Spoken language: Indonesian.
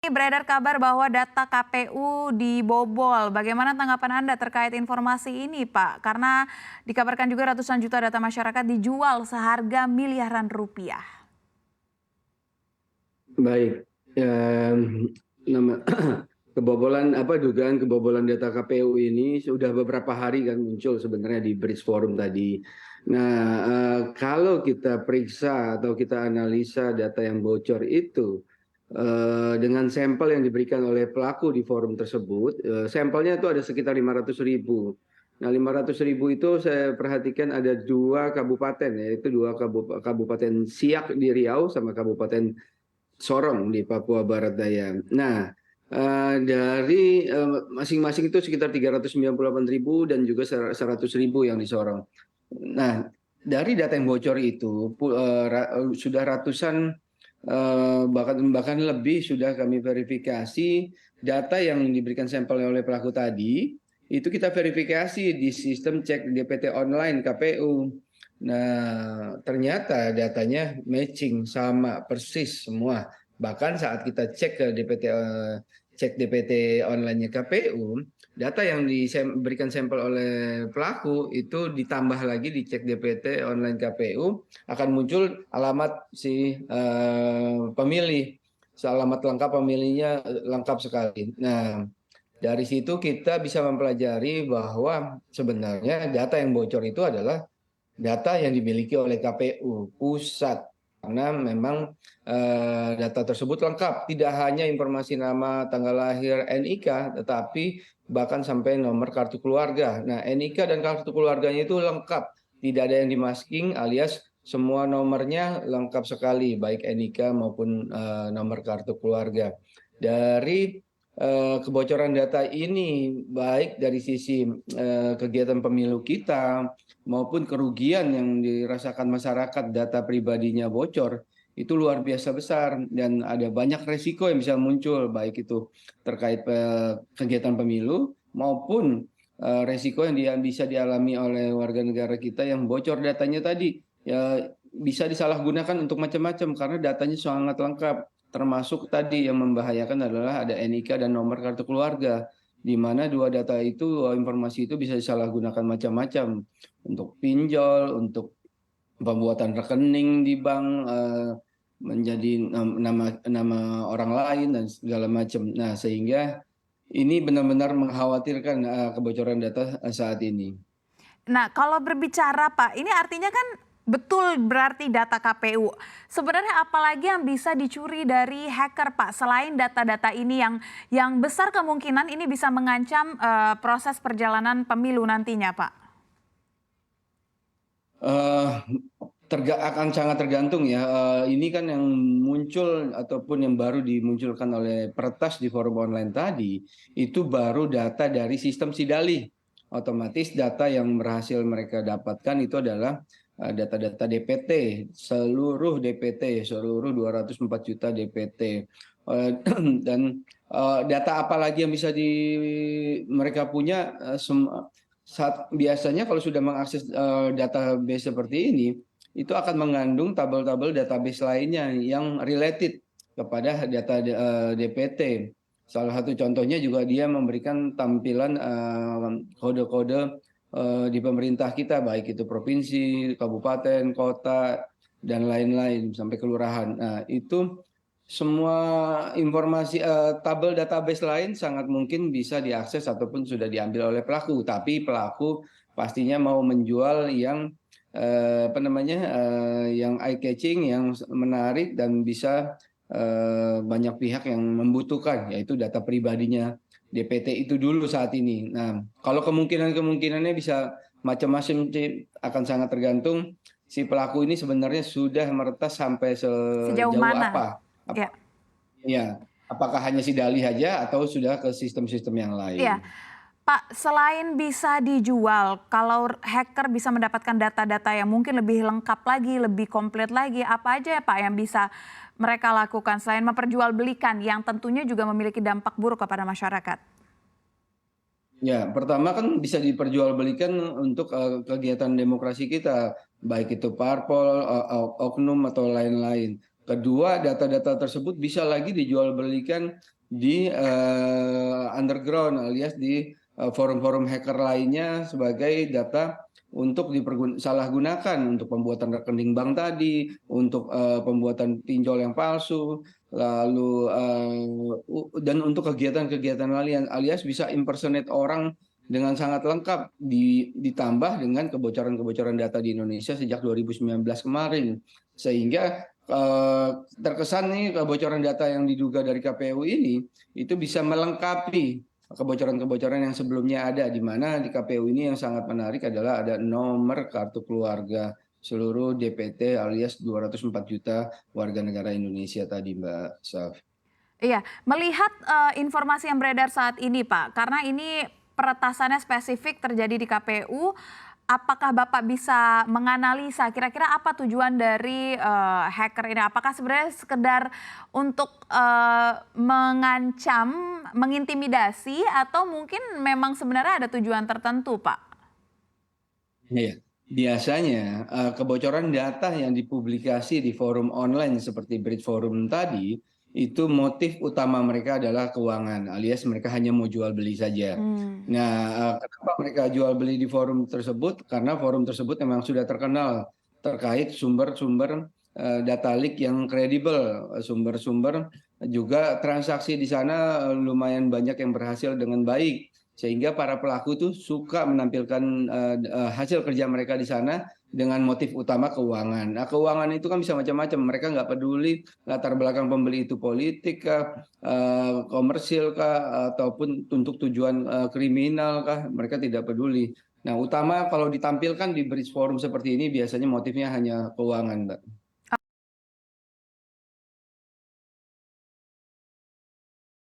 Beredar kabar bahwa data KPU dibobol. Bagaimana tanggapan Anda terkait informasi ini, Pak? Karena dikabarkan juga ratusan juta data masyarakat dijual seharga miliaran rupiah. Baik, nama kebobolan dugaan kebobolan data KPU ini sudah beberapa hari kan muncul sebenarnya di Bridge Forum tadi. Nah, kalau kita periksa atau kita analisa data yang bocor itu dengan sampel yang diberikan oleh pelaku di forum tersebut, sampelnya itu ada sekitar 500.000. Nah, 500.000 itu saya perhatikan ada dua kabupaten, yaitu dua kabupaten Siak di Riau sama Kabupaten Sorong di Papua Barat Daya. Nah, dari masing-masing itu sekitar 398.000 dan juga 100.000 yang di Sorong. Nah, dari data yang bocor itu sudah ratusan bahkan lebih sudah kami verifikasi data yang diberikan sampel oleh pelaku tadi itu kita verifikasi di sistem cek DPT online KPU. Nah, ternyata datanya matching sama persis semua. Bahkan saat kita cek DPT online-nya KPU, data yang diberikan sampel oleh pelaku itu ditambah lagi di cek DPT online KPU akan muncul alamat si pemilih, alamat lengkap pemilihnya lengkap sekali. Nah, dari situ kita bisa mempelajari bahwa sebenarnya data yang bocor itu adalah data yang dimiliki oleh KPU pusat, karena memang data tersebut lengkap, tidak hanya informasi nama, tanggal lahir, NIK, tetapi bahkan sampai nomor kartu keluarga. Nah, NIK dan kartu keluarganya itu lengkap, tidak ada yang dimasking, alias semua nomornya lengkap sekali, baik NIK maupun nomor kartu keluarga. Dari kebocoran data ini, baik dari sisi kegiatan pemilu kita maupun kerugian yang dirasakan masyarakat data pribadinya bocor, itu luar biasa besar dan ada banyak resiko yang bisa muncul, baik itu terkait kegiatan pemilu maupun resiko yang bisa dialami oleh warga negara kita yang bocor datanya tadi. Ya, bisa disalahgunakan untuk macam-macam karena datanya sangat lengkap. Termasuk tadi yang membahayakan adalah ada NIK dan nomor kartu keluarga, di mana dua data itu, informasi itu bisa disalahgunakan macam-macam untuk pinjol, untuk pembuatan rekening di bank, menjadi nama orang lain dan segala macam. Nah, sehingga ini benar-benar mengkhawatirkan kebocoran data saat ini. Nah, kalau berbicara Pak, ini artinya kan betul berarti data KPU. Sebenarnya apalagi yang bisa dicuri dari hacker Pak, selain data-data ini yang besar kemungkinan ini bisa mengancam proses perjalanan pemilu nantinya Pak? Akan sangat tergantung ya. Ini kan yang muncul ataupun yang baru dimunculkan oleh Pertas di forum online tadi, itu baru data dari sistem Sidalih. Otomatis data yang berhasil mereka dapatkan itu adalah data-data DPT, seluruh DPT, seluruh 204 juta DPT. Dan data apa lagi yang bisa mereka punya, biasanya kalau sudah mengakses database seperti ini, itu akan mengandung tabel-tabel database lainnya yang related kepada data DPT. Salah satu contohnya juga dia memberikan tampilan kode-kode di pemerintah kita, baik itu provinsi, kabupaten, kota, dan lain-lain sampai kelurahan. Nah, itu semua informasi tabel database lain sangat mungkin bisa diakses ataupun sudah diambil oleh pelaku. Tapi pelaku pastinya mau menjual yang yang eye catching, yang menarik dan bisa banyak pihak yang membutuhkan, yaitu data pribadinya DPT itu dulu saat ini. Nah, kalau kemungkinannya bisa macam-macam, akan sangat tergantung si pelaku ini sebenarnya sudah meretas sampai Sejauh sejauh mana? apa. Ya. Ya, apakah hanya si Dali aja atau sudah ke sistem-sistem yang Iya, lain? Pak, selain bisa dijual, kalau hacker bisa mendapatkan data-data yang mungkin lebih lengkap lagi, lebih komplit lagi, apa aja ya Pak yang bisa mereka lakukan selain memperjualbelikan yang tentunya juga memiliki dampak buruk kepada masyarakat? Ya, pertama kan bisa diperjualbelikan untuk kegiatan demokrasi kita, baik itu parpol, oknum atau lain-lain. Kedua, data-data tersebut bisa lagi dijual belikan di underground alias di forum-forum hacker lainnya sebagai data untuk disalahgunakan untuk pembuatan rekening bank tadi, untuk pembuatan pinjol yang palsu, lalu dan untuk kegiatan-kegiatan lain alias bisa impersonate orang dengan sangat lengkap ditambah dengan kebocoran-kebocoran data di Indonesia sejak 2019 kemarin. Sehingga terkesan nih kebocoran data yang diduga dari KPU ini itu bisa melengkapi kebocoran-kebocoran yang sebelumnya ada, di mana di KPU ini yang sangat menarik adalah ada nomor kartu keluarga seluruh DPT alias 204 juta warga negara Indonesia tadi, Mbak Saf. Iya, melihat, informasi yang beredar saat ini Pak, karena ini peretasannya spesifik terjadi di KPU, apakah Bapak bisa menganalisa kira-kira apa tujuan dari, hacker ini? Apakah sebenarnya sekedar untuk, mengancam, mengintimidasi, atau mungkin memang sebenarnya ada tujuan tertentu Pak? Iya, biasanya kebocoran data yang dipublikasi di forum online seperti Bridge Forum tadi, itu motif utama mereka adalah keuangan, alias mereka hanya mau jual beli saja. Mmm. Nah, kenapa mereka jual beli di forum tersebut? Karena forum tersebut memang sudah terkenal terkait sumber-sumber data leak yang kredibel, sumber-sumber juga transaksi di sana lumayan banyak yang berhasil dengan baik. Sehingga para pelaku tuh suka menampilkan hasil kerja mereka di sana dengan motif utama keuangan. Nah, keuangan itu kan bisa macam-macam. Mereka nggak peduli latar belakang pembeli itu politik kah, komersil kah, ataupun untuk tujuan kriminal kah, mereka tidak peduli. Nah, utama kalau ditampilkan di bridge forum seperti ini biasanya motifnya hanya keuangan, Mbak.